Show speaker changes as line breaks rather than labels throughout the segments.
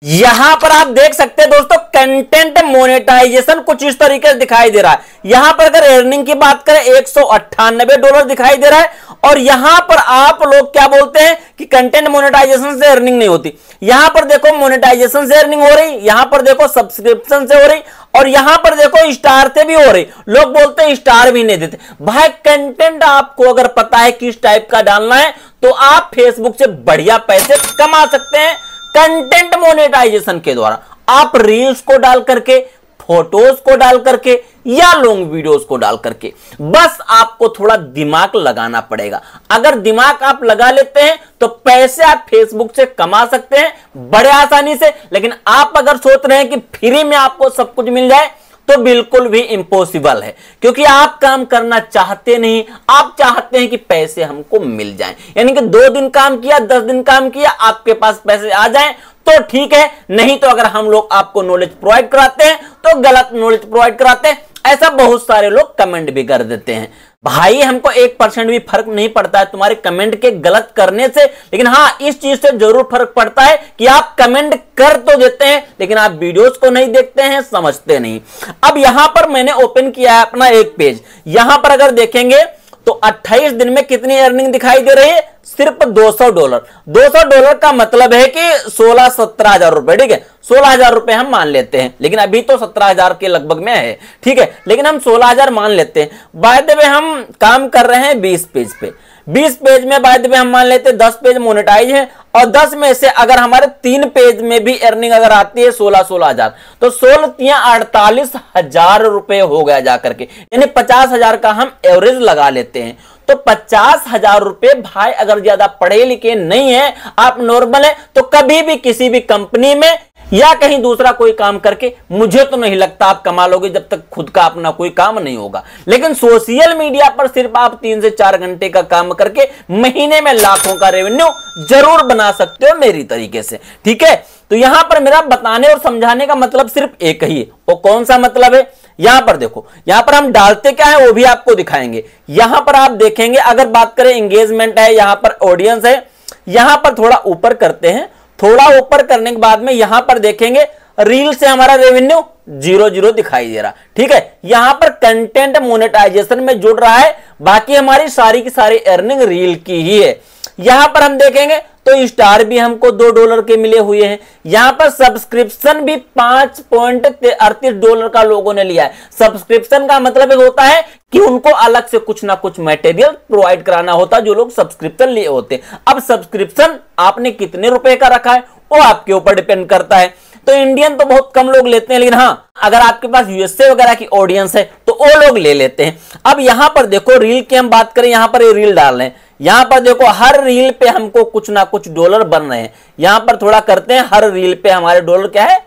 यहां पर आप देख सकते हैं दोस्तों, कंटेंट मोनेटाइजेशन कुछ इस तरीके से दिखाई दे रहा है। यहां पर अगर अर्निंग की बात करें $198 दिखाई दे रहा है, और यहां पर आप लोग क्या बोलते हैं कि कंटेंट मोनेटाइजेशन से अर्निंग नहीं होती। यहां पर देखो मोनेटाइजेशन से अर्निंग हो रही, यहां पर देखो सब्सक्रिप्शन से हो रही, और यहां पर देखो स्टार से भी हो रही। लोग बोलते हैं स्टार भी नहीं देते। भाई कंटेंट आपको अगर पता है किस टाइप का डालना है तो आप फेसबुक से बढ़िया पैसे कमा सकते हैं कंटेंट मोनेटाइजेशन के द्वारा। आप रील्स को डाल करके, फोटोज को डाल करके, या लॉन्ग वीडियोस को डाल करके, बस आपको थोड़ा दिमाग लगाना पड़ेगा। अगर दिमाग आप लगा लेते हैं तो पैसे आप फेसबुक से कमा सकते हैं बड़े आसानी से। लेकिन आप अगर सोच रहे हैं कि फ्री में आपको सब कुछ मिल जाए तो बिल्कुल भी इम्पॉसिबल है, क्योंकि आप काम करना चाहते नहीं, आप चाहते हैं कि पैसे हमको मिल जाएं। यानी कि 2 दिन काम किया, 10 दिन काम किया, आपके पास पैसे आ जाएं तो ठीक है, नहीं तो अगर हम लोग आपको नॉलेज प्रोवाइड कराते हैं तो गलत नॉलेज प्रोवाइड कराते हैं। ऐसा बहुत सारे लोग कमेंट भी कर देते हैं। भाई हमको 1% भी फर्क नहीं पड़ता है तुम्हारे कमेंट के गलत करने से, लेकिन हां इस चीज से जरूर फर्क पड़ता है कि आप कमेंट कर तो देते हैं लेकिन आप वीडियोस को नहीं देखते हैं, समझते नहीं। अब यहां पर मैंने ओपन किया है अपना एक पेज। यहां पर अगर देखेंगे तो 28 दिन में कितनी अर्निंग दिखाई दे रही है, सिर्फ $200। $200 का मतलब है कि 16-17 हजार रुपए, ठीक है। 16 हजार रुपए हम मान लेते हैं, लेकिन अभी तो 17 हजार के लगभग में है, ठीक है, लेकिन हम 16 हजार मान लेते हैं। बाय द वे हम काम कर रहे हैं 20 पेज पे। 20 पेज में बाय द वे हम मान लेते हैं 10 पेज मोनेटाइज है, और 10 में से अगर हमारे 3 पेज में भी अर्निंग अगर आती है 16 हजार, तो 48 हजार रुपए हो गया जाकर के, यानी 50 हजार का हम एवरेज लगा लेते हैं। तो 50 हजार रुपए भाई अगर ज्यादा पढ़े लिखे नहीं है, आप नॉर्मल है, तो कभी भी किसी भी कंपनी में या कहीं दूसरा कोई काम करके मुझे तो नहीं लगता आप कमा लोगे जब तक खुद का अपना कोई काम नहीं होगा। लेकिन सोशल मीडिया पर सिर्फ आप 3 से 4 घंटे का काम करके महीने में लाखों का रेवेन्यू जरूर बना सकते हो मेरी तरीके से, ठीक है। तो यहां पर मेरा बताने और समझाने का मतलब सिर्फ एक ही है। वो कौन सा मतलब है, यहां पर देखो, यहां पर हम डालते क्या है वो भी आपको दिखाएंगे। यहां पर आप देखेंगे अगर बात करें एंगेजमेंट है, यहां पर ऑडियंस है, यहां पर थोड़ा ऊपर करते हैं। थोड़ा ऊपर करने के बाद में यहां पर देखेंगे रील से हमारा रेवेन्यू 0 दिखाई दे रहा, ठीक है। यहां पर कंटेंट मोनेटाइजेशन में जुड़ रहा है, बाकी हमारी सारी की सारी अर्निंग रील की ही है। यहां पर हम देखेंगे तो स्टार भी हमको $2 के मिले हुए हैं। यहां पर सब्सक्रिप्शन भी $5.38 का लोगों ने लिया है। सब्सक्रिप्शन का मतलब होता है कि उनको अलग से कुछ ना कुछ मटेरियल प्रोवाइड कराना होता है जो लोग सब्सक्रिप्शन लिए होते। अब सब्सक्रिप्शन आपने कितने रुपए का रखा है वो आपके ऊपर डिपेंड करता है। तो इंडियन तो बहुत कम लोग लेते हैं, लेकिन हां अगर आपके पास यूएसए वगैरह की ऑडियंस है तो वो लोग ले लेते हैं। अब यहां पर देखो रील की हम बात करें, यहां पर ये रील डाल रहे हैं, यहां पर देखो हर रील पे हमको कुछ ना कुछ डॉलर बन रहे हैं। यहां पर थोड़ा करते हैं, हर रील पे हमारे डॉलर क्या है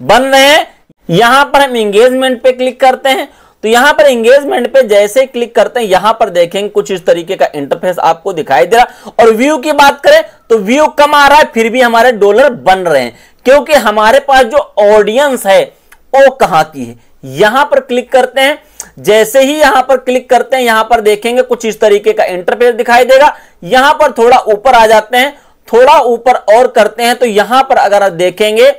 बन रहे हैं। यहां पर हम एंगेजमेंट पे क्लिक करते हैं, तो यहां पर एंगेजमेंट पे जैसे क्लिक करते हैं यहां पर देखेंगे कुछ इस तरीके का इंटरफेस आपको दिखाई दे रहा। और व्यू की बात करें तो व्यू कम आ रहा है, फिर भी हमारे डॉलर बन रहे हैं, क्योंकि हमारे पास जो ऑडियंस है वो कहां की है। यहां पर क्लिक करते हैं, जैसे ही यहां पर क्लिक करते हैं यहां पर देखेंगे कुछ इस तरीके का इंटरफेस दिखाई देगा। यहां पर थोड़ा ऊपर आ जाते हैं, थोड़ा ऊपर और करते हैं, तो यहां पर अगर आप देखेंगे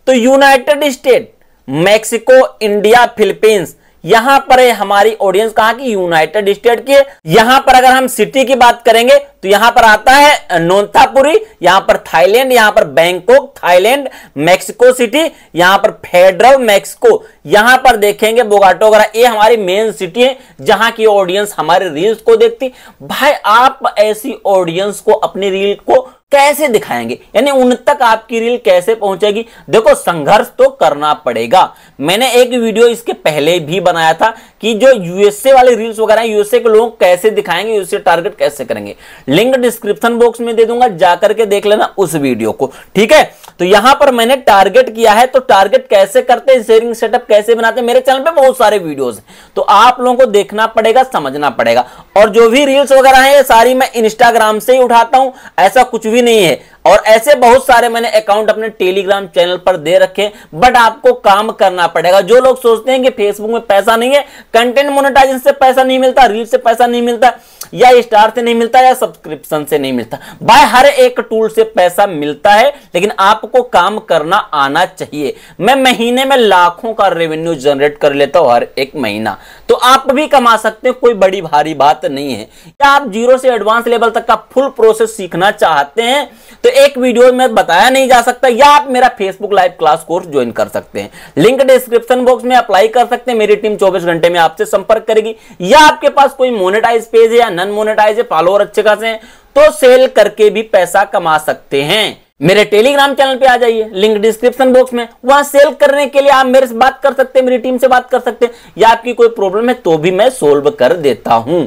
तो United state, Mexico, India, Philippines, यहां पर हमारी ऑडियंस कहां की, यूनाइटेड स्टेट की है। यहां पर अगर हम सिटी की बात करेंगे तो यहां पर आता है नोंथापुरी, यहां पर थाईलैंड, यहां पर बैंकॉक थाईलैंड, मैक्सिको सिटी, यहां पर फेडरल मैक्सिको, यहां पर देखेंगे बोगाटो वगैरह, ये हमारी मेन सिटी है जहां की ऑडियंस हमारे रील्स को देखती। भाई आप ऐसी ऑडियंस को अपनी रील को कैसे दिखाएंगे, यानी उन तक आपकी रील कैसे पहुंचेगी। देखो संघर्ष तो करना पड़ेगा। मैंने एक वीडियो इसके पहले भी बनाया था कि जो यूएसए वाले रील्स वगैरह यूएसए के लोग कैसे दिखाएंगे, यूएसए टारगेट कैसे करेंगे। लिंक डिस्क्रिप्शन बॉक्स में दे दूंगा, जाकर के देख लेना उस वीडियो को, ठीक है। तो यहां पर मैंने टारगेट किया है, तो टारगेट कैसे करते हैं, शेयरिंग सेटअप कैसे बनाते हैं, मेरे चैनल पे बहुत सारे वीडियोस हैं, तो आप लोगों को देखना पड़ेगा, समझना पड़ेगा। और जो भी रील्स वगैरह है ये सारी मैं इंस्टाग्राम से ही उठाता हूं, ऐसा कुछ भी नहीं है। और ऐसे बहुत सारे मैंने अकाउंट अपने टेलीग्राम चैनल पर दे रखे, बट आपको काम करना पड़ेगा। जो लोग सोचते हैं कि फेसबुक में पैसा नहीं है, कंटेंट मोनेटाइजेशन से पैसा नहीं मिलता, रील से पैसा नहीं मिलता, या स्टार से नहीं मिलता, या सब्सक्रिप्शन से नहीं मिलता, भाई हर एक टूल से पैसा मिलता है, लेकिन आपको काम करना आना चाहिए। मैं महीने में लाखों का रेवेन्यू जनरेट कर लेता हूं हर एक महीना, तो आप भी कमा सकते हैं, कोई बड़ी भारी बात नहीं है। या आप जीरो से एडवांस लेवल तक का फुल प्रोसेस सीखना चाहते हैं तो एक वीडियो में बताया नहीं जा सकता, या आप मेरा Facebook live class course join कर सकते हैं। लिंक डिस्क्रिप्शन बॉक्स में अप्लाई कर सकते हैं। मेरी टीम 24 घंटे में आपसे संपर्क करेगी। या आपके पास कोई मोनेटाइज पेज है या नॉन मोनेटाइज है, फॉलोअर अच्छे खासे हैं, तो सेल करके भी पैसा कमा सकते हैं। मेरे टेलीग्राम चैनल पे आ जाइए, लिंक डिस्क्रिप्शन बॉक्स में, वहां सेल करने के लिए आप मेरे से बात कर सकते हैं, मेरी टीम से बात कर सकते हैं, या आपकी कोई प्रॉब्लम है तो भी मैं सोल्व कर देता हूं।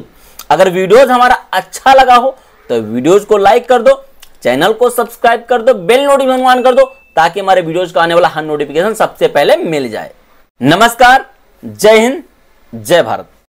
अगर वीडियोस हमारा अच्छा लगा हो तो वीडियोस को लाइक कर दो, चैनल को सब्सक्राइब कर दो, बेल नोटिफिकेशन ऑन कर दो, ताकि हमारे वीडियोस का आने वाला हर नोटिफिकेशन सबसे पहले मिल जाए। नमस्कार, जय हिंद, जय भारत।